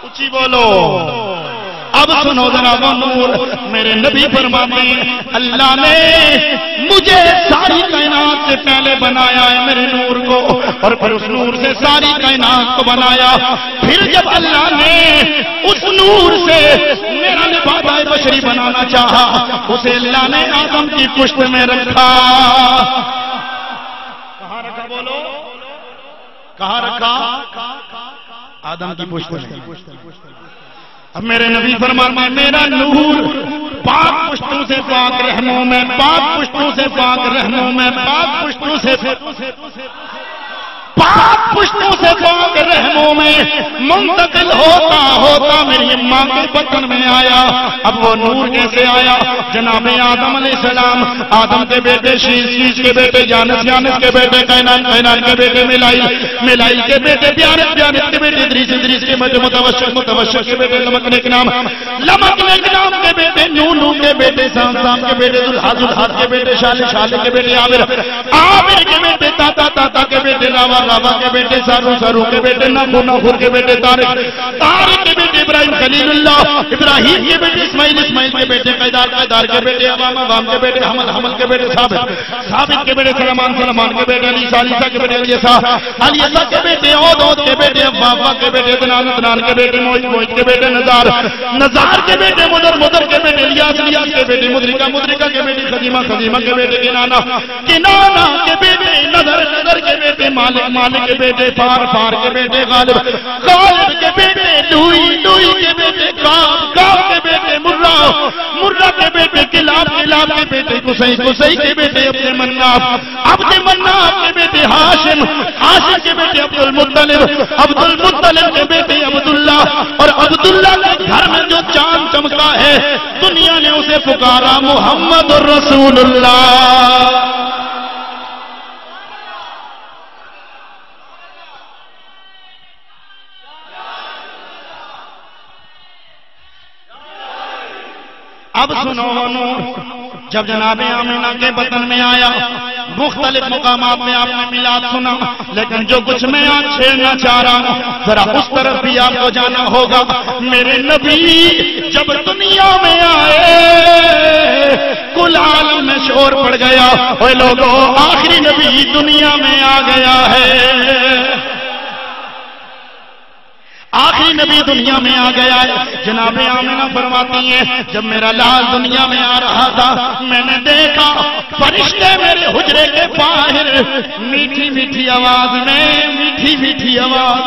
اچھی بولو. اب سنو ذرا وہ نور. میرے نبی فرماتے ہیں اللہ نے مجھے ساری کائنات سے پہلے بنایا ہے میرے نور کو، اور پھر اس نور سے ساری کائنات کو بنایا. پھر جب اللہ نے اس نور سے میرا لبادہ بشری بنانا چاہا، اسے اللہ نے آدم کی پشت میں رکھا. کہاں رکھا بولو؟ کہاں رکھا؟ آدم کی پشت میں. اب میرے نبی فرماتے ہیں میرا نور پاک پشتوں سے پاک رحموں میں، پاک پشتوں سے پاک رحموں میں، پاک پشتوں سے پاک پشتوں سے پاک رحموں میں منتقل ہوتا ہوتا میری ماں کے بطن میں آیا. اب وہ نور کیسے آیا؟ جناب آدم علیہ السلام، آدم کے بیٹے شیش کے بیٹے جانس، جانس کے بیٹے قینان، قینان کے بیٹے ملائل، ملائل کے بیٹے پیارس، پیارس کے بیٹے ادریس، ادریس کے بیٹے متوشق، متوشق کے بیٹے لمک نیک نام، لمک نیک نام کے بیٹے نون، نون کے بیٹے سام، سام کے بیٹے ذوالحا، ذوالحا کے بیٹے شالح، شالح کے بیٹے عامر، عامر کے بیٹے تاتا، تاتا کے بیٹے راوا، راوا کے بیٹے سارو، سارو کے بیٹے ناخور، ناخور کے بیٹے طارق، طارق کے بیٹے ابراہیم خلیل اللہ، ابراہیم کے بیٹے اسماعیل، اسماعیل کے بیٹے قیدار، قیدار کے بیٹے عوام، عوام کے بیٹے حمل، حمل کے بیٹے ثابت، ثابت کے بیٹے سلمان، سلمان کے بیٹے علیسا، علیسا کے بیٹے علیسا، علیسا کے بیٹے عود، عود کے بیٹے ابا کے بیٹے دنان، دنان کے بیٹے موہت، موہت کے بیٹے نزار، نزار کے بیٹے مدر، مدر کے بیٹے الیاس، الیاس کے بیٹے مدرکہ، مدرکہ کے بیٹے خدیمہ، خدیمہ کے بیٹے کنانہ، کنانہ کے بیٹے نظر، نظر کے بیٹے مالک، مالک کے بیٹے فار، فار کے بیٹے غالب، غالب کے بیٹے لوئی، لوئی کے بیٹے کام، کام کے بیٹے مرہ، مرہ کے بیٹے کلاب، کلاب کے بیٹے قصی، قصی کے بیٹے عبد مناف، عبد مناف کے بیٹے ہاشم، ہاشم کے بیٹے عبد المطلب، عبد المطلب کے بیٹے عبداللہ، اور عبداللہ کے گھر میں جو چاند چمکا ہے دنیا نے اسے پکارا محمد الرسول اللہ. اب سنو نور. جب جناب آمینہ کے بطن میں آیا مختلف مقامات میں آپ نے میلاد سنا، لیکن جو کچھ میں آج چھیڑنا چاہ رہا ہوں ذرا اس طرف بھی آپ کو جانا ہوگا. میرے نبی جب دنیا میں آئے کل عالم میں شور پڑ گیا، اے لوگوں آخری نبی دنیا میں آ گیا ہے، آخری نبی دنیا میں آ گیا ہے. جناب آمینہ فرماتی ہیں جب میرا لال دنیا میں آ رہا تھا میں نے دیکھا فرشتے میرے حجرے کے باہر میٹھی میٹھی آواز میں، میٹھی میٹھی آواز،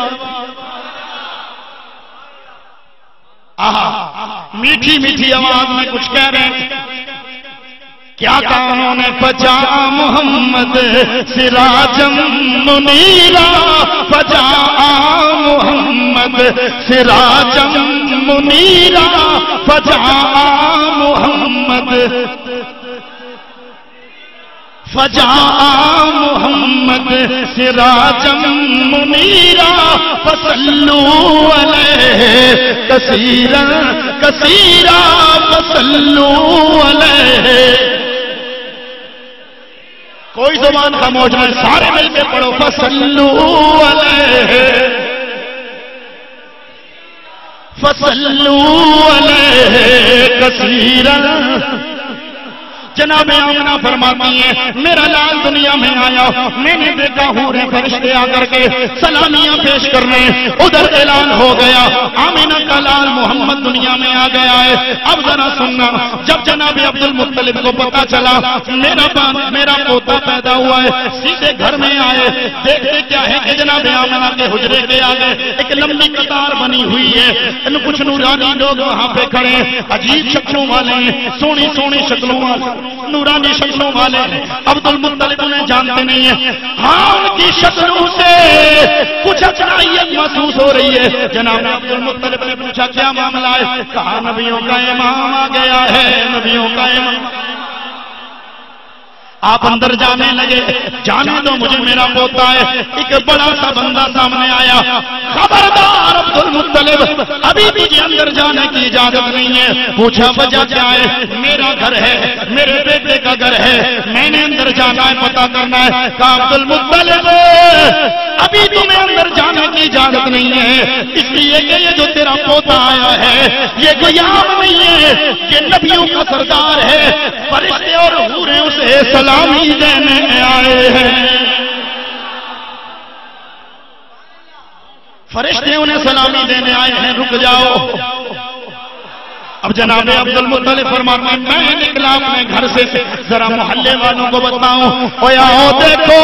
میٹھی میٹھی آواز میں کچھ کہہ رہے ہیں. کیا کہا انہوں نے؟ فجا محمد سراجم منیرا، فجا محمد سراجم منیرا، فجا محمد، فجا محمد سراجم منیرا، فصلوا علیہ کثیرا کثیرا، فصلوا علیہ. کوئی زبان خاموش نہیں، سارے مل کے پڑھو فصلوا علیہ، فصلوا علیہ کثیرا. جناب آمنہ فرماتی ہیں میرا لال دنیا میں آیا، میں نے دیکھا حوریں فرشتے آ کر کے سلامیاں پیش کرنے، ادھر اعلان ہو گیا آمنہ کا لال محمد دنیا میں آ گیا ہے. اب ذرا سننا، جب جناب عبد المطلب کو پتا چلا میرا پوتا پیدا ہوا ہے، سیدھے گھر میں آئے، دیکھتے کیا ہے کہ جناب آمنہ کے حجرے کے آگے ایک لمبی قطار بنی ہوئی ہے، کچھ نورانی لوگ وہاں پہ کھڑے، عجیب شکلوں والے، سونی سونی شکلوں والے، نورانی شکلوں والے. عبد المطلب انہیں جانتے نہیں ہیں، ہاں ان کی شکلوں سے کچھ اچنائیت محسوس ہو رہی ہے. جناب عبد المطلب نے پوچھا کیا معاملہ ہے؟ کہا نبیوں کا امام آ گیا ہے، نبیوں کا امام. آپ اندر جانے لگے، جانے دو مجھے میرا پوتا ہے. ایک بڑا سا بندہ سامنے آیا، خبردار عبد المطلب ابھی بھی اندر جانے کی اجازت نہیں ہے. پوچھا وجہ کیا ہے؟ میرا گھر ہے، میرے بیٹے کا گھر ہے، میں نے اندر جانا ہے، پتا کرنا ہے. کہا عبد المطلب ابھی تمہیں اندر جانے کی اجازت نہیں ہے، اس لیے کہ یہ جو تیرا پوتا آیا ہے یہ کوئی عام نہیں ہے، یہ نبیوں کا سردار ہے، فرشتے اور حوریں اسے سلامی دینے آئے ہیں، فرشتے انہیں سلامی دینے آئے ہیں، رک جاؤ۔ اب جناب عبد المطلب فرماتے ہیں میں نکلا اپنے گھر سے، ذرا محلے والوں کو بتاؤں، اویا دیکھو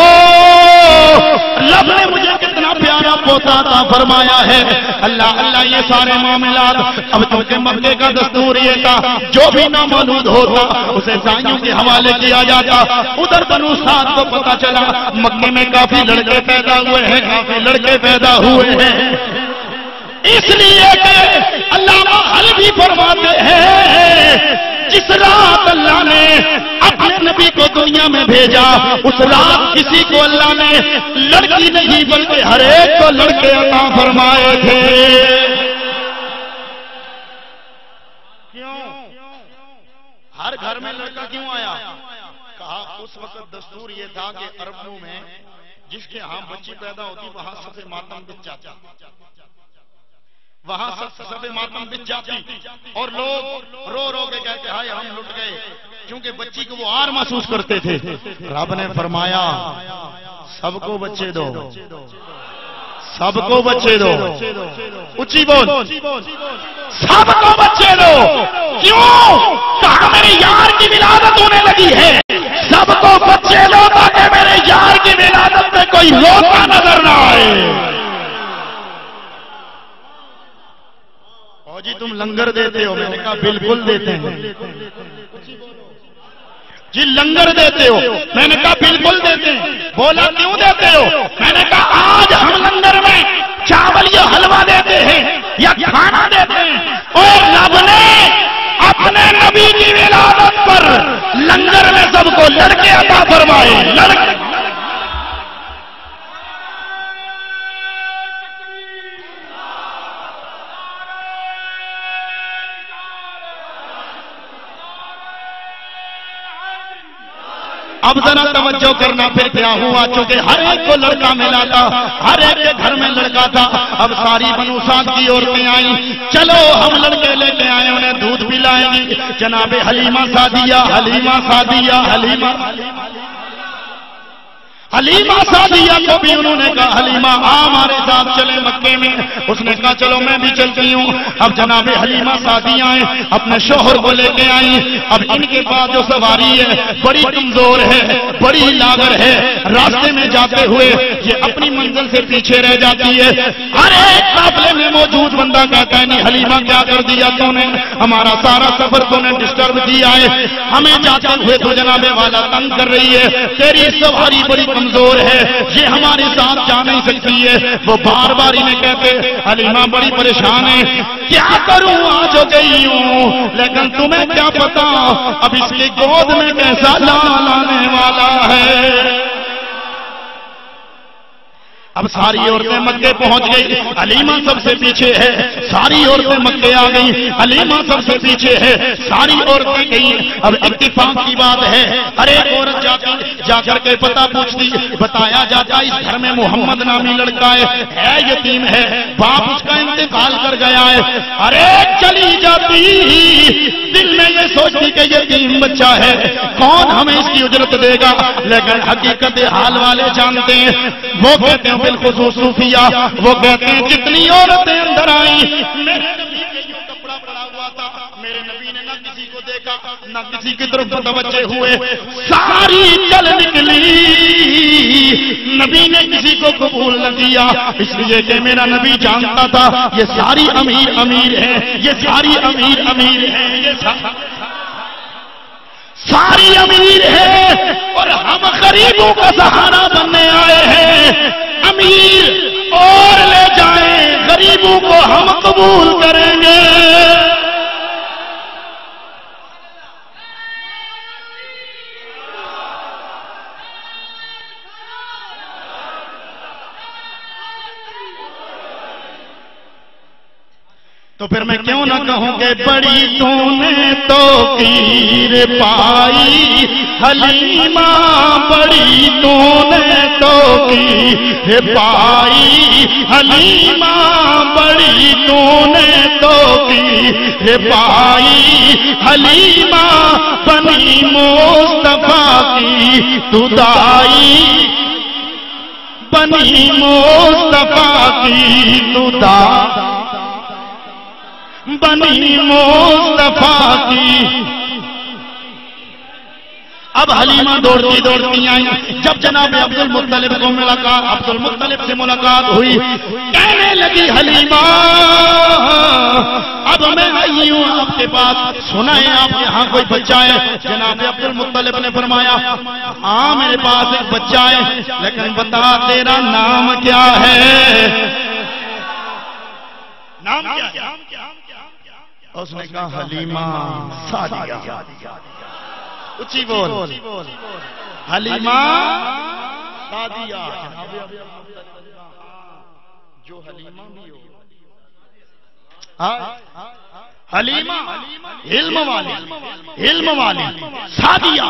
رب نے مجھے کتنا پیارا پوتا عطا فرمایا ہے، اللہ اللہ یہ سارے معاملات۔ اب چونکہ مکے کا دستور یہ تھا جو بھی نامولود ہوتا اسے دائیوں کے حوالے کیا جاتا، ادھر بنو سعد کو پتا چلا مکے میں کافی لڑکے پیدا ہوئے ہیں، کافی لڑکے پیدا ہوئے ہیں، اس لیے کہ اللہ حل بھی فرماتے ہیں جس رات اللہ نے اپنے نبی کو دنیا میں بھیجا اس رات کسی کو اللہ نے لڑکی نہیں بلکہ ہر ایک کو لڑکے عطا فرمائے تھے۔ کیوں ہر گھر میں لڑکا کیوں آیا؟ کہا اس وقت دستور یہ تھا کہ عربوں میں جس کے ہاں بچی پیدا ہوتی وہاں سب ماتم بچ جاتا، وہاں سب ماتم بچ جاتی اور لوگ رو رو کے کہتے ہائے ہم لٹ گئے، کیونکہ بچی کو وہ آر محسوس کرتے تھے۔ رب نے فرمایا سب کو بچے دو، سب کو بچے دو، اونچی بول، سب کو بچے دو۔ کیوں؟ کہاں میرے یار کی ولادت ہونے لگی ہے، سب کو بچے دو تاکہ میرے یار کی ولادت میں کوئی روکا نظر نہ آئے۔ جی تم لنگر دیتے ہو؟ میں نے کہا بالکل دیتے ہیں۔ جی لنگر دیتے ہو؟ میں نے کہا بالکل دیتے ہیں۔ بولا کیوں دیتے ہو؟ میں نے کہا آج ہم لنگر میں چاول یا حلوہ دیتے ہیں یا کھانا دیتے ہیں، اور رب نے اپنے نبی کی ولادت پر لنگر میں سب کو لڑکے عطا فرمائے، لڑکے۔ اب ذرا توجہ کرنا پھر کیا ہوا، چونکہ ہر ایک کو لڑکا ملا تھا، ہر ایک کے گھر میں لڑکا تھا۔ اب ساری بنو سعد کی عورتیں آئیں، چلو ہم لڑکے لے کے آئے، انہیں دودھ پلائیں گی۔ جناب حلیمہ سعدیہ، حلیمہ سعدیہ، حلیمہ سعدیہ کو بھی انہوں نے کہا حلیمہ آ ہمارے ساتھ چلے مکے میں، اس نے کہا چلو میں بھی چلتی ہوں۔ اب جناب حلیمہ سعدیہ آئیں، اپنے شوہر کو لے کے آئیں۔ اب ان کے پاس جو سواری ہے بڑی کمزور ہے، بڑی لاغر ہے، راستے میں جاتے ہوئے یہ اپنی منزل سے پیچھے رہ جاتی ہے۔ ہر ایک قافلے میں موجود بندہ کہتا ہے نہیں حلیمہ کیا کر دیا تو نے، ہمارا سارا سفر تو نے ڈسٹرب کیا ہے، ہمیں جاتے ہوئے تو جناب والا تنگ کر رہی ہے، تیری سواری بڑی کمزور ہے، یہ ہمارے ساتھ جا نہیں سکتی ہے۔ وہ بار بار انہیں کہتے حلیمہ بڑی پریشان ہے، کیا کروں آج ہو گئی ہوں، لیکن تمہیں کیا پتا اب اس کی گود میں کیسا لال آنے والا ہے۔ اب ساری عورتیں مکے پہنچ گئی، حلیمہ سب سے پیچھے ہے، ساری عورتیں مکے آ گئی، حلیمہ سب سے پیچھے ہے، ساری عورتیں گئی۔ اب اتفاق کی بات ہے، ہر ایک عورت جاتی جا کر کے پتہ پوچھتی، بتایا جاتا اس گھر میں محمد نامی لڑکا ہے یتیم ہے، باپ اس کا انتقال کر گیا ہے۔ ہر ایک چلی جاتی دل میں یہ سوچتی کہ یتیم بچہ ہے، کون ہمیں اس کی اجرت دے گا، لیکن حقیقت حال والے جانتے ہیں۔ وہ کہتے ہیں بالخصوص صوفیہ، وہ کہتے ہیں جتنی عورتیں اندر آئیں میرے نبی کے یوں کپڑا پڑا ہوا تھا، میرے نبی نے نہ کسی کو دیکھا نہ کسی کی طرف متوجہ ہوئے، ساری چل نکلی، نبی نے کسی کو قبول نہ کیا، اس لیے کہ میرا نبی جانتا تھا یہ ساری امیر امیر ہیں، یہ ساری امیر امیر ہیں، یہ ساری امیر ہے اور ہم غریبوں کا سہارا بننے آئے ہیں، امیر اور لے جائیں غریبوں کو ہم قبول کریں گے۔ تو پھر میں کیوں نہ کہوں کہ بڑی تو نے تو پیر پائی حلیمہ، بڑی تو نے تو پیر پائی حلیمہ، بڑی تو نے تو پیر پائی حلیمہ، بنی مصطفیٰ کی تو دائی، بنی مصطفیٰ کی تو دائی، بنی مصطفیٰ کی۔ اب حلیمہ دوڑتی دوڑتی آئی، جب جناب عبد المطلب کو ملاقات، عبد المطلب سے ملاقات ہوئی، کہنے لگی حلیمہ اب میں آئی ہوں آپ کے پاس، سنا ہے آپ کے ہاں کوئی بچہ ہے؟ جناب عبد المطلب نے فرمایا ہاں میرے پاس ایک بچہ ہے، لیکن بتا تیرا نام کیا ہے؟ نام کیا ہے؟ اس نے کہا حلیمہ سعدیہ۔ اچھی بول، حلیمہ سعدیہ۔ جو حلیمہ بھی ہو، حلیمہ علم والی، علم والی، سعدیہ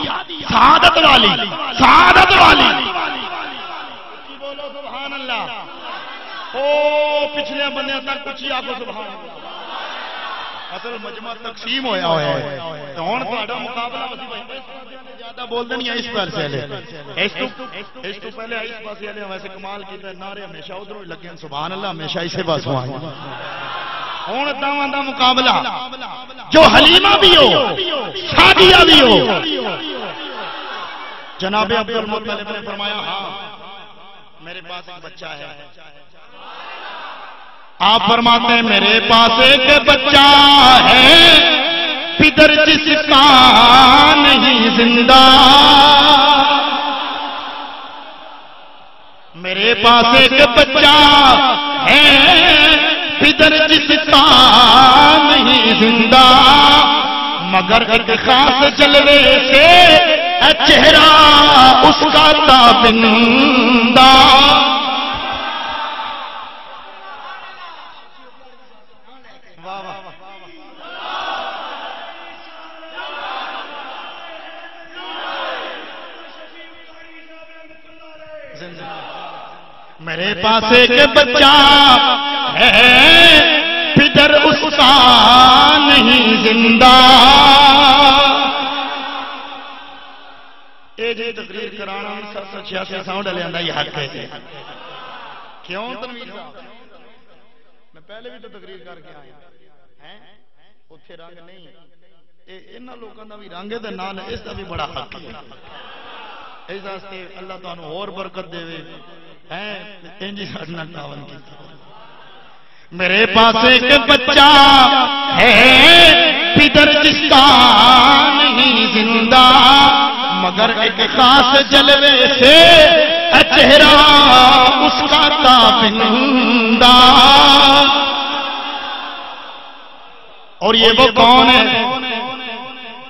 سعادت والی، سعادت والی۔ بولو سبحان اللہ۔ او پچھلے بندے تک کچھ آگو سبحان اللہ۔ اصل مجمع تقسیم ہویا ہے تو ہون تہاڈا مقابلہ زیادہ بول دیں یا اس پر سے لے اس تو پہلے اس پاس والے ویسے کمال کیتا نعرے ہمیشہ ادھروں لگے سبحان اللہ، ہمیشہ اسے پاس ہوئے ہون داواں دا مقابلہ جو حلیمہ بھی ہو سعدیہ بھی ہو۔ جناب عبد المطلب نے فرمایا ہاں میرے پاس ایک بچہ ہے۔ آپ فرماتے ہیں میرے پاس ایک بچہ ہے، پدر جس کا نہیں زندہ، میرے پاس ایک بچہ ہے، پدر جس کا نہیں زندہ، مگر ایک خاص جلوے سے چہرہ اس کا تابندہ۔ میرے پاس ایک بچہ ہے، پدر اس کا نہیں زندہ۔ اے جی تقریر کرانا 786 ساؤنڈ لے آندا یہ حق ہے۔ کیوں تنویر صاحب؟ میں پہلے بھی تو تقریر کر کے آیا ہیں، اتھے رنگ نہیں، انہاں لوکاں دا بھی رنگ دے نال اس دا بھی بڑا حق ہے۔ اس واسطے اللہ تانوں اور برکت دے میرے پاس ایک بچہ ہے، پدر جس کا نہیں زندہ، مگر ایک خاص جلوے سے چہرہ اس کا تابندہ۔ اور یہ وہ کون ہے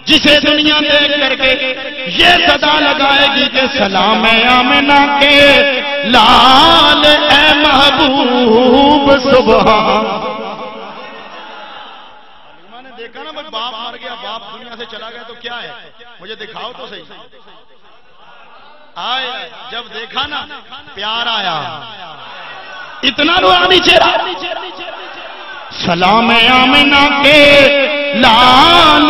جسے دنیا دیکھ کر کے یہ صدا لگائے گی کہ سلام آمنہ کے لال اے محبوب سبحان۔ حلیمہ نے دیکھا نا باپ مر گیا، باپ دنیا سے چلا گیا تو کیا ہے، مجھے دکھاؤ تو صحیح۔ آئے جب دیکھا نا پیار آیا، اتنا نورانی چہرہ، سلام آمنہ کے لال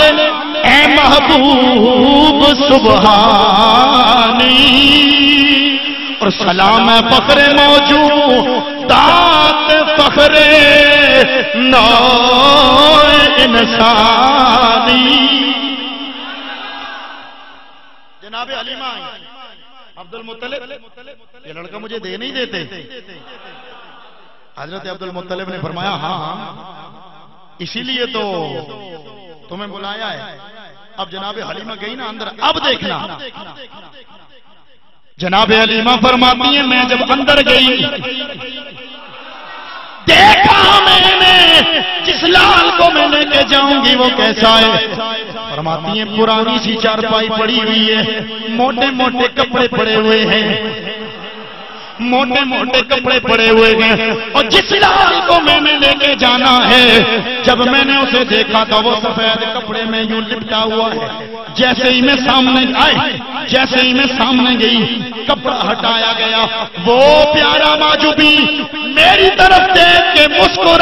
اے محبوب سبحانی، اور سلام فخر موجودات فخر نوع انسانی۔ جناب حلیمہ عبد المطلب یہ لڑکا مجھے دے نہیں دیتے، حضرت عبد المطلب نے فرمایا ہاں اسی لیے تو تمہیں بلایا ہے۔ اب جناب حلیمہ گئی نا اندر، اب دیکھنا جناب حلیمہ فرماتی ہیں میں جب اندر گئی دیکھا میں نے جس لال کو میں لے کے جاؤں گی وہ کیسا ہے۔ فرماتی ہیں پرانی سی چارپائی پڑی ہوئی ہے، موٹے موٹے کپڑے پڑے ہوئے ہیں، موٹے موٹے کپڑے پڑے ہوئے ہیں، اور جس لال کو میں نے لے کے جانا ہے جب میں نے اسے دیکھا تو وہ سفید کپڑے میں یوں لپٹا ہوا ہے. جیسے ہی میں سامنے آئے، جیسے ہی میں سامنے گئی، کپڑا ہٹایا گیا، وہ پیارا ماجوبی میری طرف دیکھ کے مسکرایا.